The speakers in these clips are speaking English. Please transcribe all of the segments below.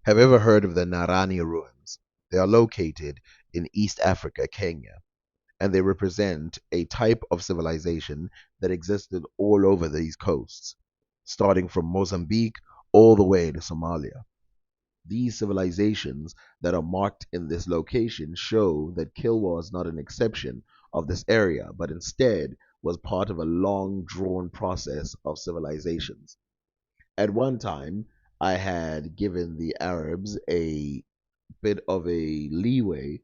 Have you ever heard of the Narani ruins? They are located in East Africa, Kenya, and they represent a type of civilization that existed all over these coasts, starting from Mozambique all the way to Somalia. These civilizations that are marked in this location show that Kilwa is not an exception of this area, but instead was part of a long drawn process of civilizations. At one time, I had given the Arabs a bit of a leeway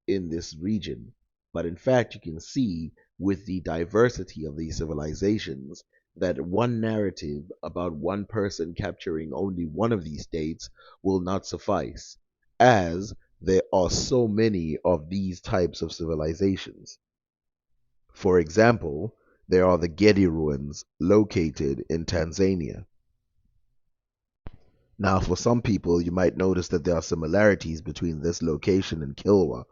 in this region. But in fact, you can see with the diversity of these civilizations that one narrative about one person capturing only one of these states will not suffice, as there are so many of these types of civilizations. For example, there are the Gedi ruins located in Tanzania. Now, for some people, you might notice that there are similarities between this location and Kilwa,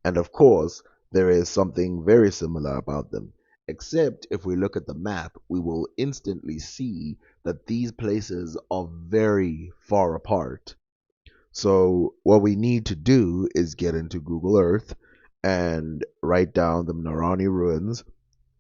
and of course, there is something very similar about them. Except if we look at the map, we will instantly see that these places are very far apart. So, what we need to do is get into Google Earth and write down the Narani ruins,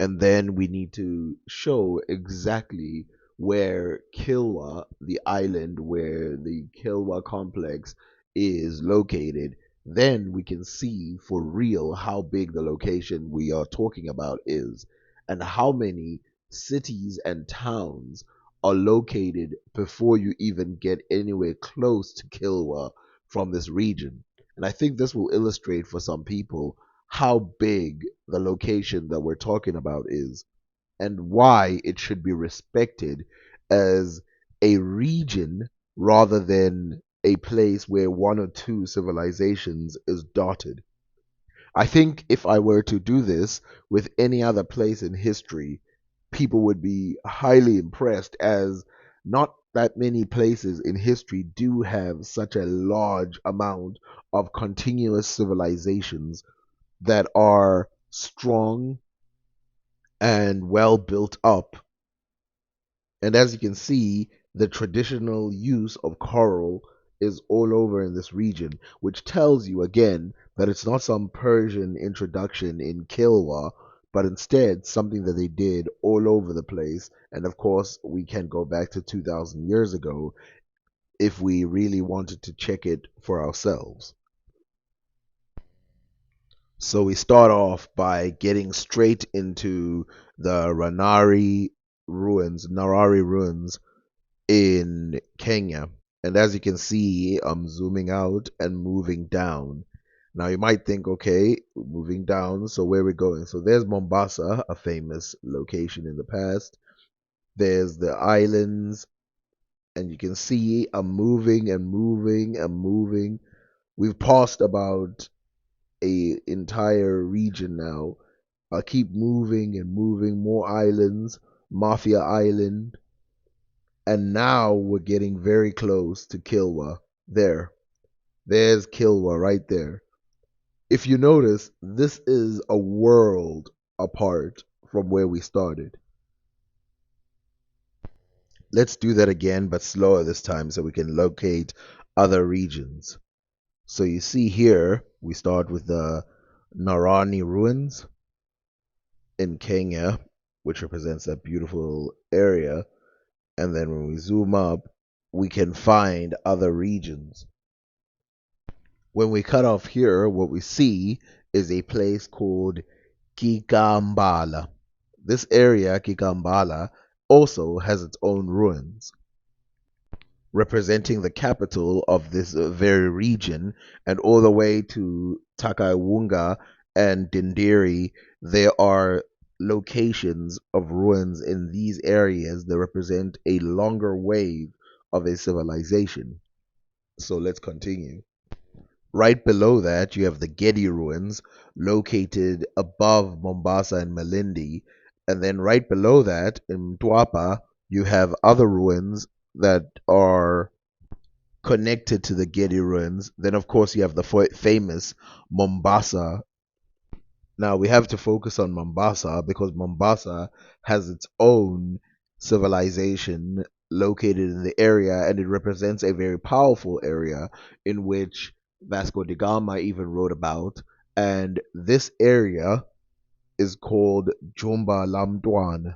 and then we need to show exactly where Kilwa, the island where the Kilwa complex is located. Then we can see for real how big the location we are talking about is and how many cities and towns are located before you even get anywhere close to Kilwa from this region. And I think this will illustrate for some people how big the location that we're talking about is and why it should be respected as a region rather than a place where one or two civilizations is dotted. I think if I were to do this with any other place in history, people would be highly impressed as not that many places in history do have such a large amount of continuous civilizations that are strong and well built up. And as you can see, the traditional use of coral is all over in this region, which tells you again that it's not some Persian introduction in Kilwa, but instead something that they did all over the place. And of course, we can go back to 2,000 years ago if we really wanted to check it for ourselves. So we start off by getting straight into the Narari ruins in Kenya. And as you can see, I'm zooming out and moving down. Now you might think, okay, moving down, so where are we going? So there's Mombasa, a famous location in the past. There's the islands, and you can see I'm moving and moving and moving. We've passed about a entire region now. I keep moving and moving, more islands, Mafia Island, and now we're getting very close to Kilwa. There's Kilwa right there. If you notice, this is a world apart from where we started. Let's do that again, but slower this time so we can locate other regions. So you see here, we start with the Narani ruins in Kenya, which represents that beautiful area. And then when we zoom up, we can find other regions. When we cut off here, what we see is a place called Kikambala. This area, Kikambala, also has its own ruins, representing the capital of this very region, and all the way to Takaiwunga and Dindiri, there are locations of ruins in these areas that represent a longer wave of a civilization. So let's continue. Right below that, you have the Gedi ruins located above Mombasa and Malindi. And then right below that, in Mtwapa, you have other ruins that are connected to the Gedi ruins. Then, of course, you have the famous Mombasa. Now, we have to focus on Mombasa because Mombasa has its own civilization located in the area, and it represents a very powerful area in which Vasco da Gama even wrote about. And this area is called Jumba Lamduan.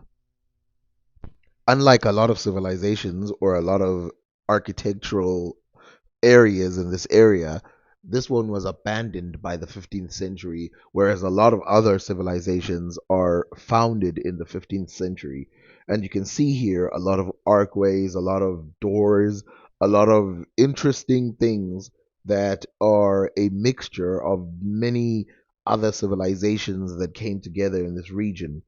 Unlike a lot of civilizations or a lot of architectural areas in this area, this one was abandoned by the 15th century, whereas a lot of other civilizations are founded in the 15th century. And you can see here a lot of archways, a lot of doors, a lot of interesting things that are a mixture of many other civilizations that came together in this region.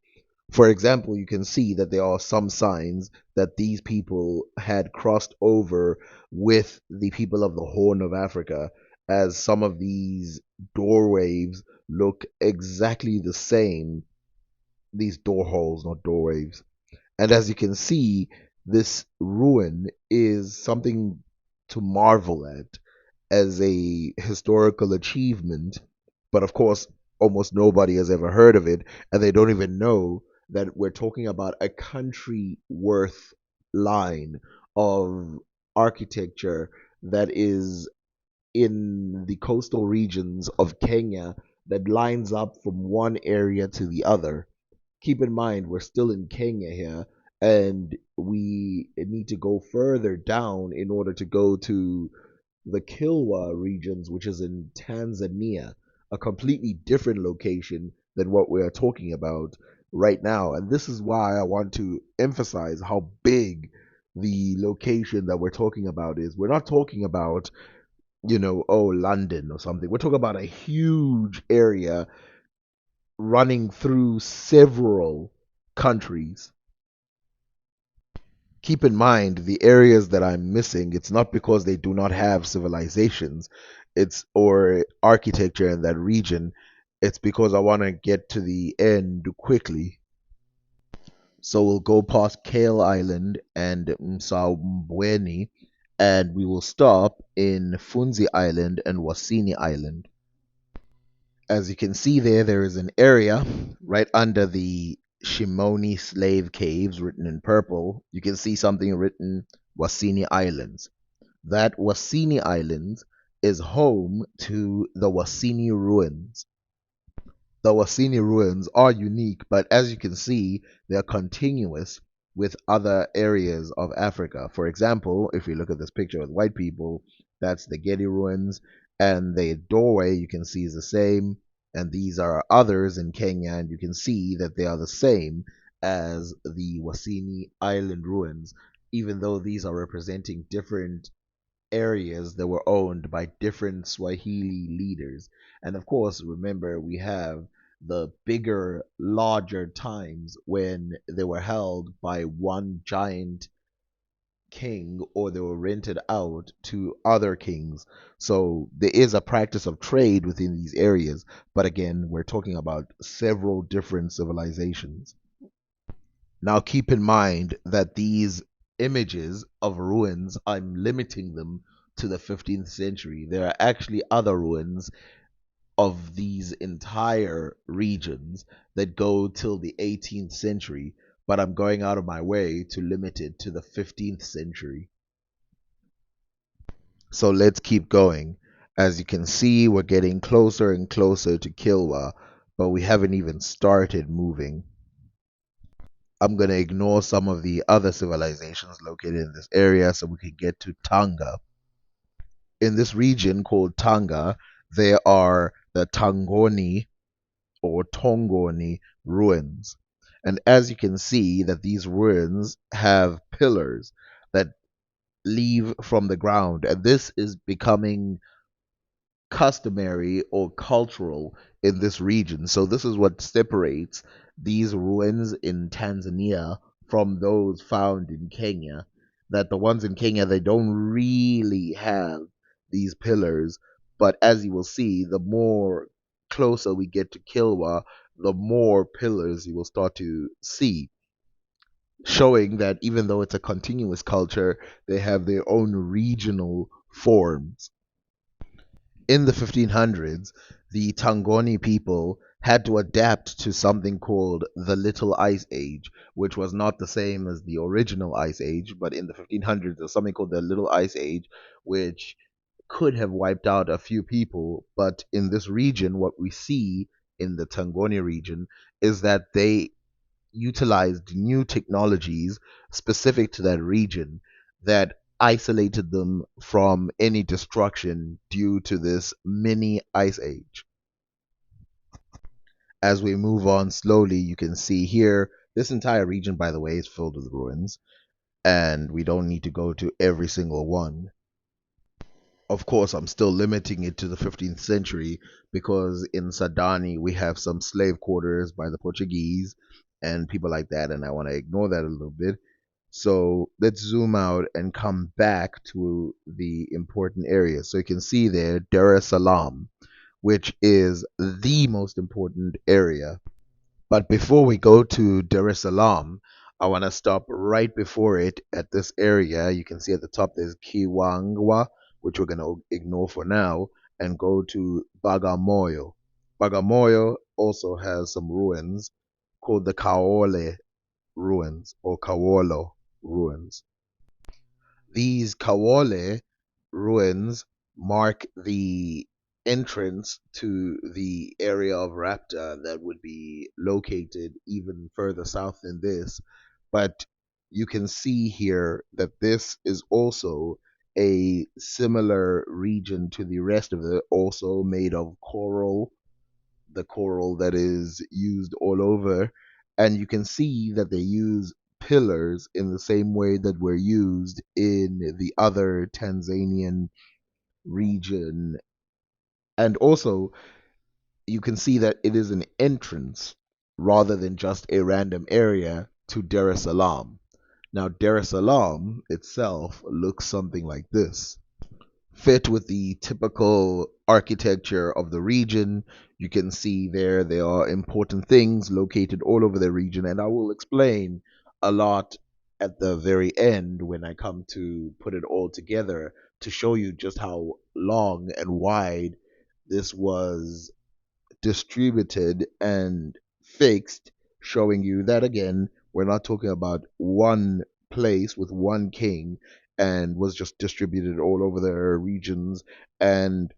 For example, you can see that there are some signs that these people had crossed over with the people of the Horn of Africa, as some of these doorways look exactly the same. These door holes, not doorways. And as you can see, this ruin is something to marvel at as a historical achievement. But of course, almost nobody has ever heard of it, and they don't even know that we're talking about a country worth line of architecture that is in the coastal regions of Kenya that lines up from one area to the other. Keep in mind, we're still in Kenya here, and we need to go further down in order to go to the Kilwa regions, which is in Tanzania, a completely different location than what we are talking about right now. And this is why I want to emphasize how big the location that we're talking about is. We're not talking about, oh, London or something. We're talking about a huge area running through several countries. Keep in mind the areas that I'm missing, it's not because they do not have civilizations, it's or architecture in that region. It's because I want to get to the end quickly. So we'll go past Kale Island and Msambweni, and we will stop in Funzi Island and Wasini Island. As you can see there, there is an area right under the Shimoni slave caves written in purple. You can see something written Wasini Islands. That Wasini Islands is home to the Wasini ruins. The Wasini ruins are unique, but as you can see, they're continuous with other areas of Africa. For example, if you look at this picture with white people, that's the Getty ruins, and the doorway you can see is the same. And these are others in Kenya, and you can see that they are the same as the Wasini Island ruins, even though these are representing different areas that were owned by different Swahili leaders. And of course, remember, we have the bigger, larger times when they were held by one giant king or they were rented out to other kings. So there is a practice of trade within these areas. But again, we're talking about several different civilizations. Now, keep in mind that these images of ruins, I'm limiting them to the 15th century. There are actually other ruins of these entire regions that go till the 18th century, but I'm going out of my way to limit it to the 15th century. So let's keep going. As you can see, we're getting closer and closer to Kilwa, but we haven't even started moving. I'm going to ignore some of the other civilizations located in this area so we can get to Tanga. In this region called Tanga, there are the Tangoni or Tongoni ruins. And as you can see that these ruins have pillars that leave from the ground, and this is becoming customary or cultural in this region. So this is what separates these ruins in Tanzania from those found in Kenya. That the ones in Kenya, they don't really have these pillars, but as you will see, the more closer we get to Kilwa, the more pillars you will start to see, showing that even though it's a continuous culture, they have their own regional forms. in the 1500s, the Tangoni people had to adapt to something called the Little Ice Age, which was not the same as the original Ice Age, but in the 1500s, there's something called the Little Ice Age, which could have wiped out a few people. But in this region, what we see in the Tangoni region is that they utilized new technologies specific to that region that isolated them from any destruction due to this mini ice age. As we move on slowly, you can see here this entire region, by the way, is filled with ruins, and we don't need to go to every single one. Of course, I'm still limiting it to the 15th century because in Sadani we have some slave quarters by the Portuguese and people like that, and I want to ignore that a little bit. So let's zoom out and come back to the important areas. So you can see there Dar es Salaam, which is the most important area. But before we go to Dar es Salaam, I want to stop right before it at this area. You can see at the top there's Kiwangwa, which we're going to ignore for now, and go to Bagamoyo. Bagamoyo also has some ruins called the Kaole ruins or Kawolo ruins. These Kawole ruins mark the entrance to the area of Rapta that would be located even further south than this. But you can see here that this is also a similar region to the rest of it, also made of coral, the coral that is used all over. And you can see that they use pillars in the same way that were used in the other Tanzanian region. And also, you can see that it is an entrance rather than just a random area to Dar es Salaam. Now, Dar es Salaam itself looks something like this. Fit with the typical architecture of the region. You can see there are important things located all over the region, and I will explain a lot at the very end when I come to put it all together to show you just how long and wide this was distributed and fixed, showing you that again, we're not talking about one place with one king and was just distributed all over the regions. And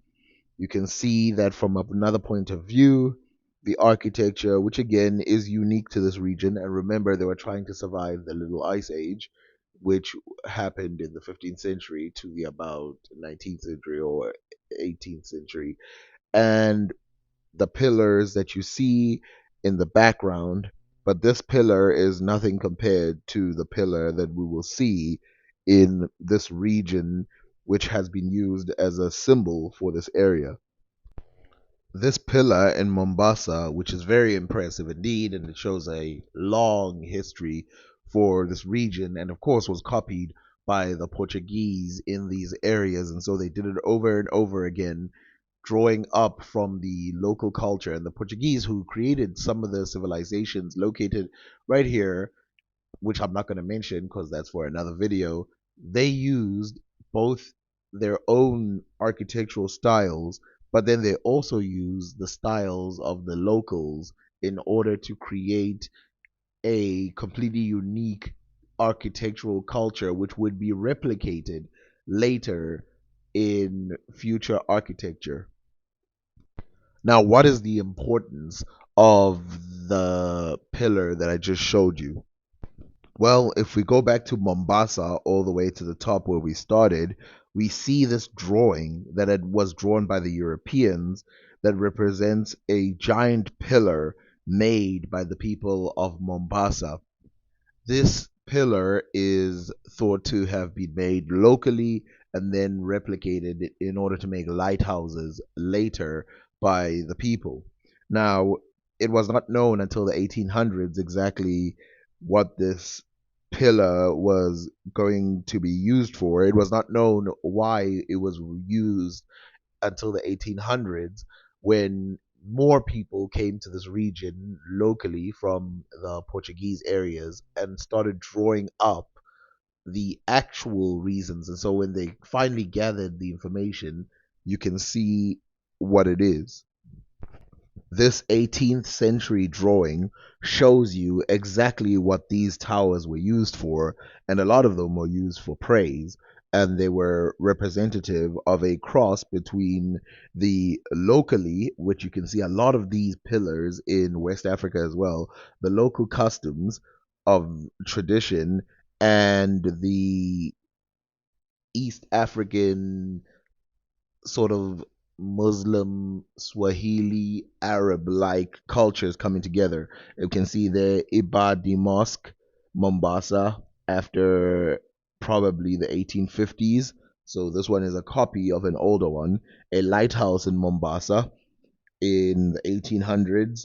you can see that from another point of view, the architecture, which again is unique to this region. And remember, they were trying to survive the Little Ice Age, which happened in the 15th century to the about 19th century or 18th century. And the pillars that you see in the background, but this pillar is nothing compared to the pillar that we will see in this region, which has been used as a symbol for this area. This pillar in Mombasa, which is very impressive indeed, and it shows a long history for this region, and of course was copied by the Portuguese in these areas, and so they did it over and over again, drawing up from the local culture. And the Portuguese, who created some of the civilizations located right here, which I'm not going to mention because that's for another video, they used both their own architectural styles, but then they also used the styles of the locals in order to create a completely unique architectural culture, which would be replicated later in future architecture. Now, what is the importance of the pillar that I just showed you? Well, if we go back to Mombasa all the way to the top where we started, we see this drawing that it was drawn by the Europeans that represents a giant pillar made by the people of Mombasa. This pillar is thought to have been made locally and then replicated in order to make lighthouses later by the people. Now, it was not known until the 1800s exactly what this pillar was going to be used for. It was not known why it was used until the 1800s, when more people came to this region locally from the Portuguese areas and started drawing up the actual reasons. And so when they finally gathered the information, you can see what it is. This 18th century drawing shows you exactly what these towers were used for, and a lot of them were used for praise. And they were representative of a cross between the locally, which you can see a lot of these pillars in West Africa as well, the local customs of tradition and the East African sort of Muslim, Swahili, Arab like cultures coming together. You can see the Ibadi Mosque, Mombasa, after probably the 1850s. So this one is a copy of an older one. A lighthouse in Mombasa in the 1800s,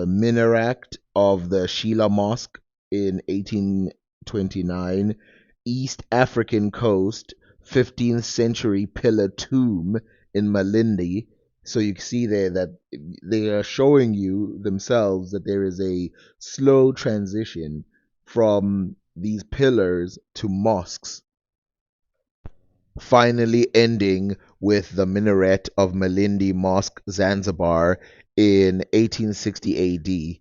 minaret of the Sheila Mosque in 1829, East African coast, 15th century pillar tomb in Malindi. So you see there that they are showing you themselves that there is a slow transition from these pillars to mosques, finally ending with the minaret of Malindi Mosque, Zanzibar in 1860 AD.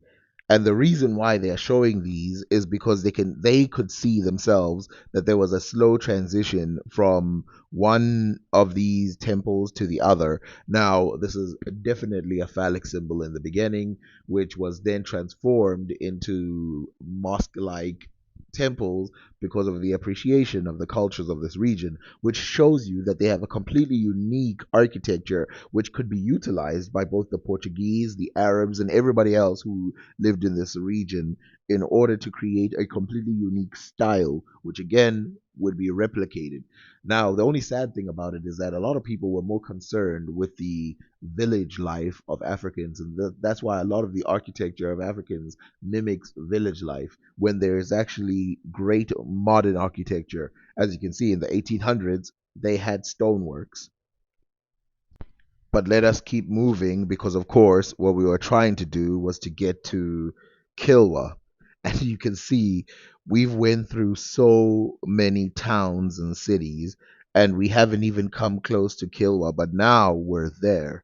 And the reason why they are showing these is because they could see themselves that there was a slow transition from one of these temples to the other. Now, this is definitely a phallic symbol in the beginning, which was then transformed into mosque-like temples because of the appreciation of the cultures of this region, which shows you that they have a completely unique architecture which could be utilized by both the Portuguese, the Arabs, and everybody else who lived in this region in order to create a completely unique style, which again would be replicated. Now, the only sad thing about it is that a lot of people were more concerned with the village life of Africans, and that's why a lot of the architecture of Africans mimics village life when there is actually great modern architecture. As you can see, in the 1800s, they had stoneworks. But let us keep moving because, of course, what we were trying to do was to get to Kilwa. And you can see we've went through so many towns and cities, and we haven't even come close to Kilwa, but now we're there.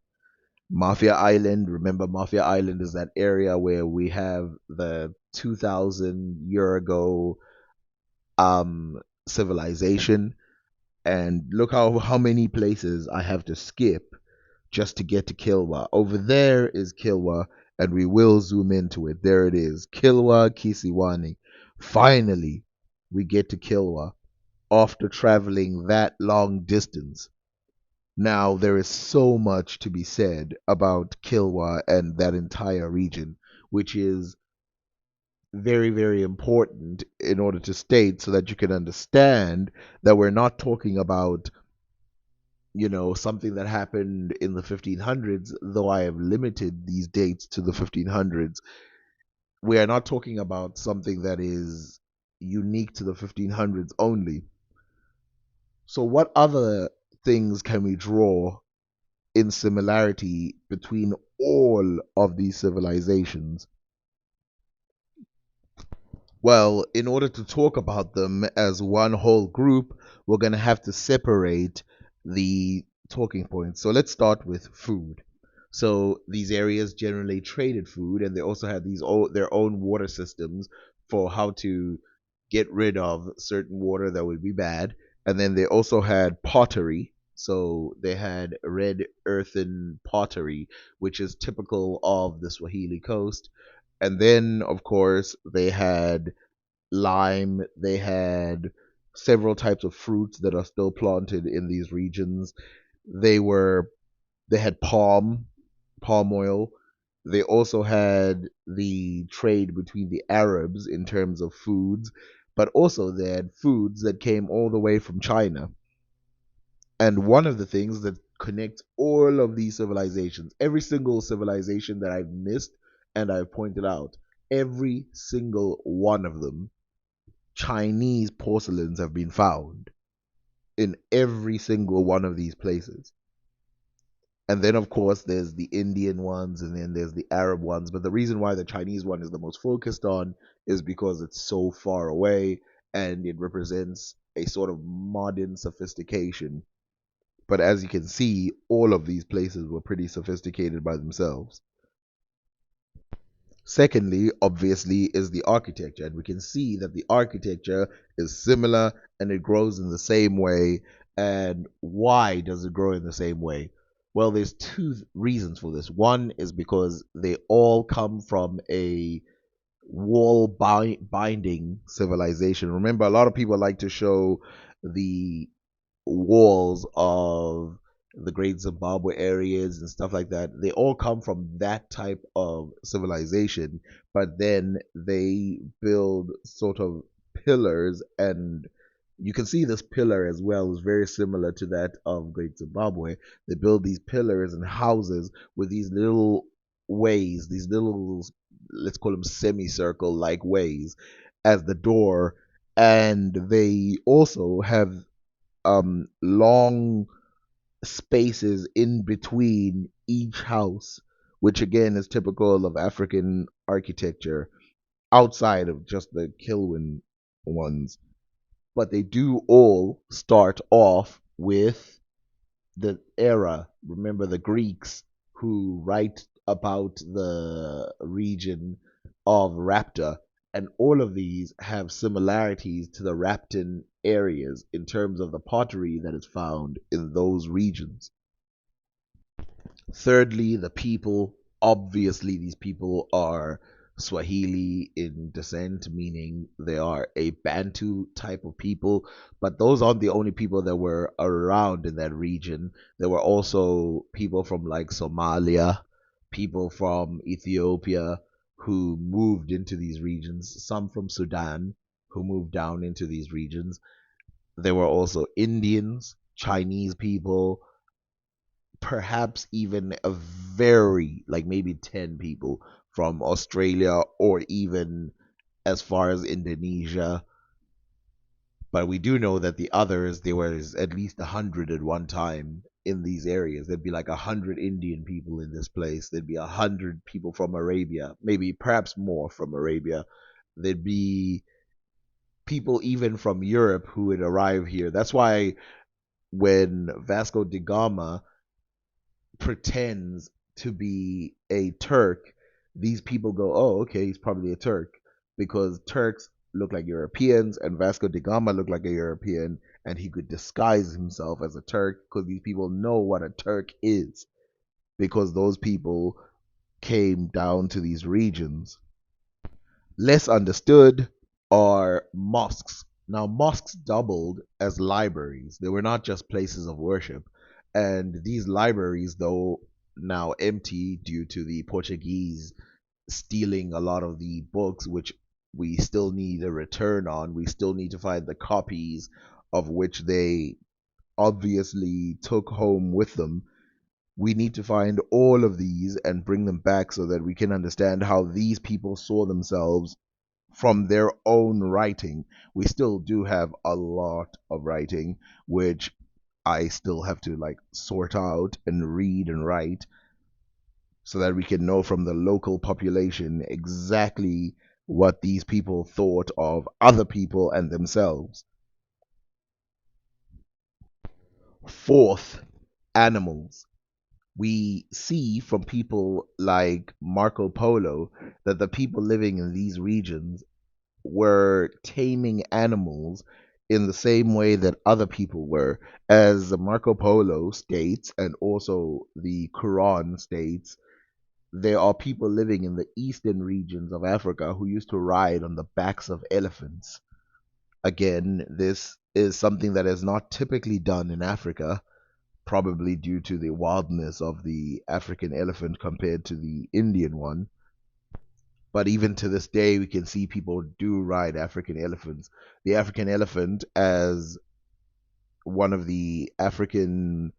Mafia Island, remember Mafia Island is that area where we have the 2000 year ago civilization, and look how many places I have to skip just to get to Kilwa. Over there is Kilwa, and we will zoom into it. There it is, Kilwa Kisiwani. Finally, we get to Kilwa after traveling that long distance. Now, there is so much to be said about Kilwa and that entire region, which is very, very important in order to state so that you can understand that we're not talking about, something that happened in the 1500s, though I have limited these dates to the 1500s. We are not talking about something that is unique to the 1500s only. So, what other things can we draw in similarity between all of these civilizations? Well, in order to talk about them as one whole group, we're going to have to separate the talking points. So let's start with food. So these areas generally traded food, and they also had their own water systems for how to get rid of certain water that would be bad. And then they also had pottery. So they had red earthen pottery, which is typical of the Swahili coast. And then, of course, they had lime, they had several types of fruits that are still planted in these regions. They were they had palm oil. They also had the trade between the Arabs in terms of foods, but also they had foods that came all the way from China. And one of the things that connects all of these civilizations, every single civilization that I've missed and I've pointed out, every single one of them, Chinese porcelains have been found in every single one of these places. And then, of course, there's the Indian ones and then there's the Arab ones. But the reason why the Chinese one is the most focused on is because it's so far away and it represents a sort of modern sophistication. But as you can see, all of these places were pretty sophisticated by themselves. Secondly, obviously, is the architecture. And we can see that the architecture is similar and it grows in the same way. And why does it grow in the same way? Well, there's two reasons for this. One is because they all come from a binding civilization. Remember, a lot of people like to show the walls of the Great Zimbabwe areas and stuff like that. They all come from that type of civilization, but then they build sort of pillars, and you can see this pillar as well is very similar to that of Great Zimbabwe. They build these pillars and houses with these little ways, these little, let's call them semicircle like ways as the door, and they also have long spaces in between each house, which again is typical of African architecture outside of just the Kilwin ones. But they do all start off with the era. Remember the Greeks who write about the region of Rapta, and all of these have similarities to the Raptan areas in terms of the pottery that is found in those regions. Thirdly, the people. Obviously, these people are Swahili in descent, meaning they are a Bantu type of people. But those aren't the only people that were around in that region. There were also people from like Somalia, people from Ethiopia who moved into these regions, some from Sudan who moved down into these regions. There were also Indians, Chinese people, perhaps even a very, like maybe 10 people from Australia or even as far as Indonesia. But we do know that the others, there was at least 100 at one time in these areas. There'd be like 100 Indian people in this place. There'd be 100 people from Arabia, maybe perhaps more from Arabia. There'd be people even from Europe who would arrive here. That's why when Vasco da Gama pretends to be a Turk, these people go, oh, okay, he's probably a Turk. Because Turks look like Europeans and Vasco da Gama looked like a European, and he could disguise himself as a Turk because these people know what a Turk is. Because those people came down to these regions. Less understood are mosques. Now, mosques doubled as libraries. They were not just places of worship. And these libraries, though now empty due to the Portuguese stealing a lot of the books, which we still need a return on, we still need to find the copies of which they obviously took home with them. We need to find all of these and bring them back so that we can understand how these people saw themselves from their own writing. We still do have a lot of writing, which I still have to like sort out and read and write so that we can know from the local population exactly what these people thought of other people and themselves. Fourth, animals. We see from people like Marco Polo that the people living in these regions were taming animals in the same way that other people were. As Marco Polo states, and also the Quran states, there are people living in the eastern regions of Africa who used to ride on the backs of elephants. Again, this is something that is not typically done in Africa, probably due to the wildness of the African elephant compared to the Indian one. But even to this day, we can see people do ride African elephants. The African elephant, as one of the African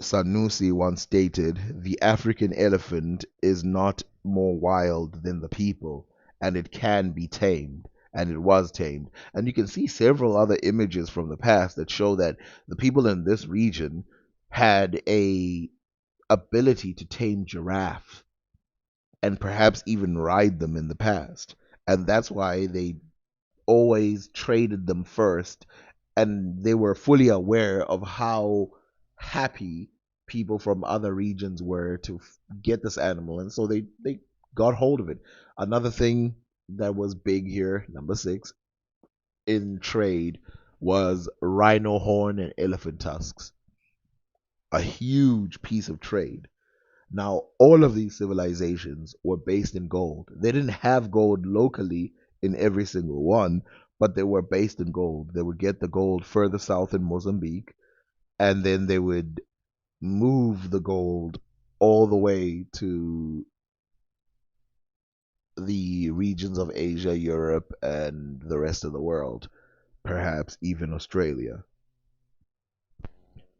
Sanusi once stated, the African elephant is not more wild than the people, and it can be tamed. And it was tamed. And you can see several other images from the past that show that the people in this region had a ability to tame giraffes and perhaps even ride them in the past. And that's why they always traded them first. And they were fully aware of how happy people from other regions were to get this animal, and so they got hold of it. Another thing that was big here, number six, in trade was rhino horn and elephant tusks, a huge piece of trade. Now, all of these civilizations were based in gold. They didn't have gold locally in every single one, but they were based in gold. They would get the gold further south in Mozambique, and then they would move the gold all the way to the regions of Asia, Europe, and the rest of the world, perhaps even Australia.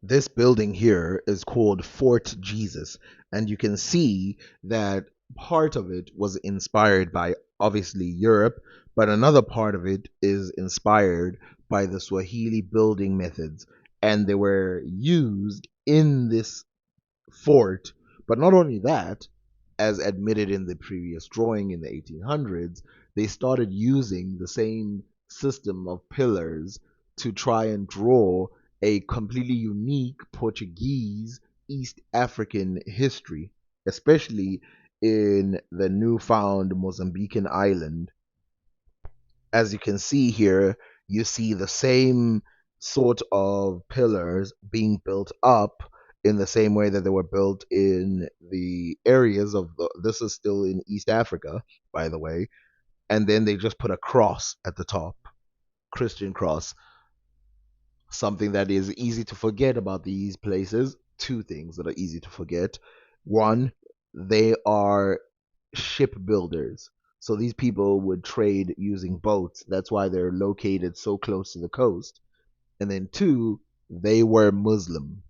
This building here is called Fort Jesus, and you can see that part of it was inspired by obviously Europe, but another part of it is inspired by the Swahili building methods, and they were used in this fort. But not only that, as admitted in the previous drawing in the 1800s, they started using the same system of pillars to try and draw a completely unique Portuguese East African history, especially in the newfound Mozambican island. As you can see here, you see the same sort of pillars being built up in the same way that they were built in the areas of this is still in East Africa, by the way, and then they just put a cross at the top, Christian cross, something that is easy to forget about these places. Two things that are easy to forget. One, they are shipbuilders. So these people would trade using boats. That's why they're located so close to the coast. And then two, they were Muslim.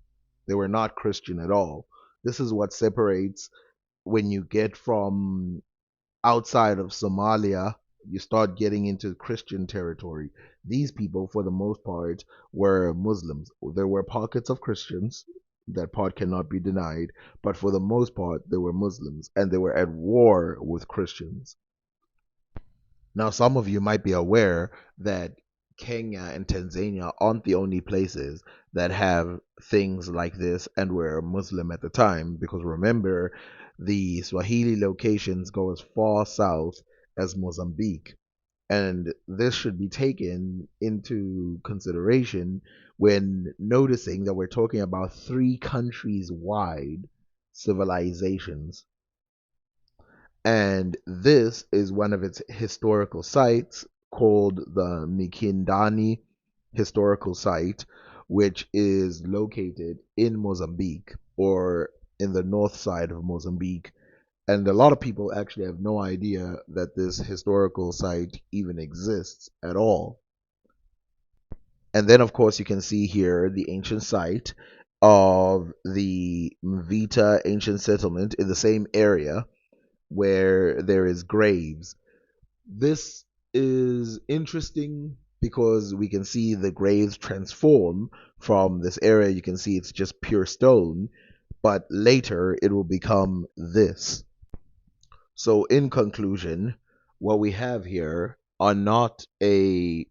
They were not Christian at all. This is what separates when you get from outside of Somalia, you start getting into Christian territory. These people, for the most part, were Muslims. There were pockets of Christians. That part cannot be denied. But for the most part, they were Muslims and they were at war with Christians. Now, some of you might be aware that Kenya and Tanzania aren't the only places that have things like this and were Muslim at the time, because remember, the Swahili locations go as far south as Mozambique. And this should be taken into consideration when noticing that we're talking about three countries wide civilizations. And this is one of its historical sites called the Mikindani Historical Site, which is located in Mozambique or in the north side of Mozambique. And a lot of people actually have no idea that this historical site even exists at all. And then, of course, you can see here the ancient site of the Mvita ancient settlement in the same area where there is graves. This is interesting because we can see the graves transform from this area. You can see it's just pure stone, but later it will become this. So, in conclusion, what we have here are not a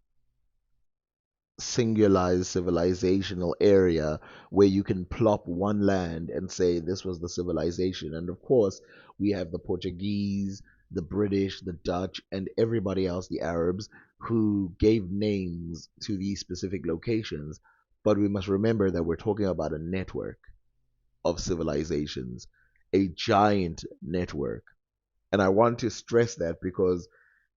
singularized civilizational area where you can plop one land and say this was the civilization. And of course, we have the Portuguese, the British, the Dutch, and everybody else, the Arabs, who gave names to these specific locations. But we must remember that we're talking about a network of civilizations, a giant network. And I want to stress that because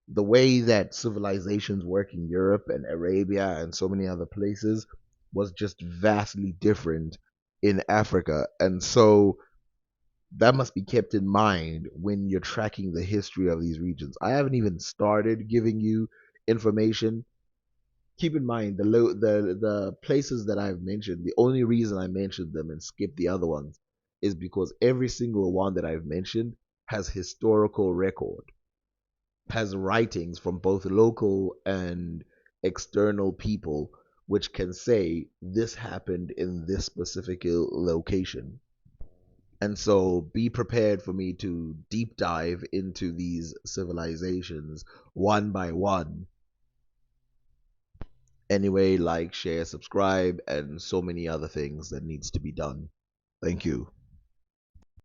the way that civilizations work in Europe and Arabia and so many other places was just vastly different in Africa. And so that must be kept in mind when you're tracking the history of these regions. I haven't even started giving you information. Keep in mind the places that I've mentioned, the only reason I mentioned them and skipped the other ones is because every single one that I've mentioned has historical record, has writings from both local and external people which can say this happened in this specific location. And so be prepared for me to deep dive into these civilizations one by one Anyway, like, share, subscribe, and so many other things that needs to be done. Thank you.